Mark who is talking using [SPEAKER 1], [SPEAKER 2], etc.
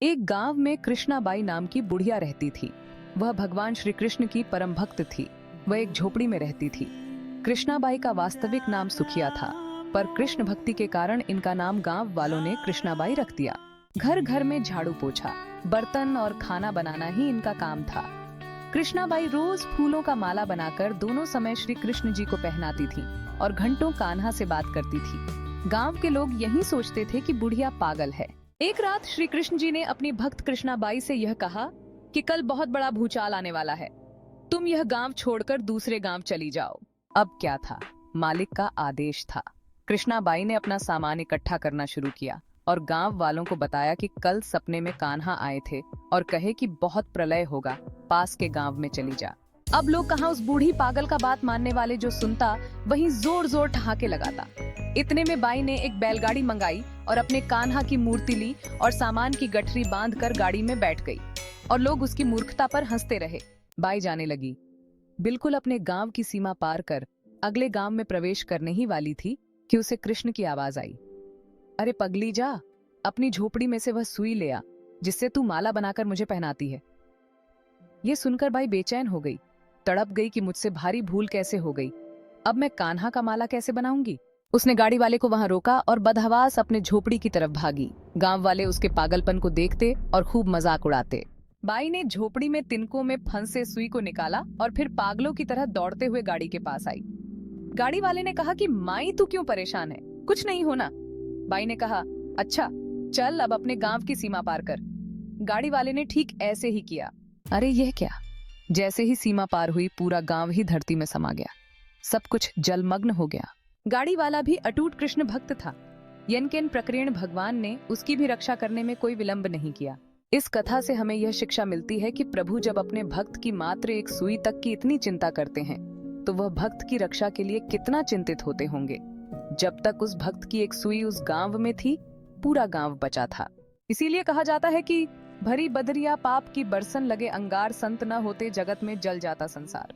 [SPEAKER 1] एक गांव में कृष्णाबाई नाम की बुढ़िया रहती थी। वह भगवान श्री कृष्ण की परम भक्त थी। वह एक झोपड़ी में रहती थी। कृष्णाबाई का वास्तविक नाम सुखिया था, पर कृष्ण भक्ति के कारण इनका नाम गांव वालों ने कृष्णाबाई रख दिया। घर घर में झाड़ू पोछा, बर्तन और खाना बनाना ही इनका काम था। कृष्णाबाई रोज फूलों का माला बनाकर दोनों समय श्री कृष्ण जी को पहनाती थी और घंटों कान्हा से बात करती थी। गांव के लोग यही सोचते थे कि बुढ़िया पागल है। एक रात श्री कृष्ण जी ने अपनी भक्त कृष्णाबाई से यह कहा कि कल बहुत बड़ा भूचाल आने वाला है, तुम यह गांव छोड़कर दूसरे गांव चली जाओ। अब क्या था, मालिक का आदेश था। कृष्णाबाई ने अपना सामान इकट्ठा करना शुरू किया और गांव वालों को बताया कि कल सपने में कान्हा आए थे और कहे कि बहुत प्रलय होगा, पास के गांव में चली जा। अब लोग कहाँ उस बूढ़ी पागल का बात मानने वाले, जो सुनता वहीं जोर जोर ठहाके लगाता। इतने में बाई ने एक बैलगाड़ी मंगाई और अपने कान्हा की मूर्ति ली और सामान की गठरी बांधकर गाड़ी में बैठ गई और लोग उसकी मूर्खता पर हंसते रहे। बाई जाने लगी। बिल्कुल अपने गांव की सीमा पार कर अगले गांव में प्रवेश करने ही वाली थी कि उसे कृष्ण की आवाज आई, अरे पगली जा, अपनी झोपड़ी में से वह सुई ले आ जिससे तू माला बनाकर मुझे पहनाती है। ये सुनकर बाई बेचैन हो गई, तड़प गई कि मुझसे भारी भूल कैसे हो गई। अब मैं कान्हा का माला कैसे बनाऊंगी। उसने गाड़ी वाले को वहां रोका और बदहवास अपने झोपड़ी की तरफ भागी। गांव वाले उसके पागलपन को देखते और खूब मजाक उड़ाते। बाई ने झोपड़ी में तिनकों में फंसे सुई को निकाला और फिर पागलों की तरह दौड़ते हुए गाड़ी के पास आई। गाड़ी वाले ने कहा कि माई तू क्यों परेशान है, कुछ नहीं होना। बाई ने कहा, अच्छा चल अब अपने गांव की सीमा पार कर। गाड़ी वाले ने ठीक ऐसे ही किया। अरे यह क्या, जैसे ही सीमा पार हुई पूरा गांव ही धरती में समा गया, सब कुछ जलमग्न हो गया। गाड़ी वाला भी अटूट कृष्ण भक्त था। यनकेन प्रकीर्ण भगवान ने उसकी भी रक्षा करने में कोई विलंब नहीं किया। इस कथा से हमें यह शिक्षा मिलती है कि प्रभु जब अपने भक्त की मात्र एक सुई तक की इतनी चिंता करते हैं, तो वह भक्त की रक्षा के लिए कितना चिंतित होते होंगे। जब तक उस भक्त की एक सुई उस गांव में थी, पूरा गांव बचा था। इसीलिए कहा जाता है कि भरी बदरिया पाप की बरसन लगे अंगार, संत न होते जगत में जल जाता संसार।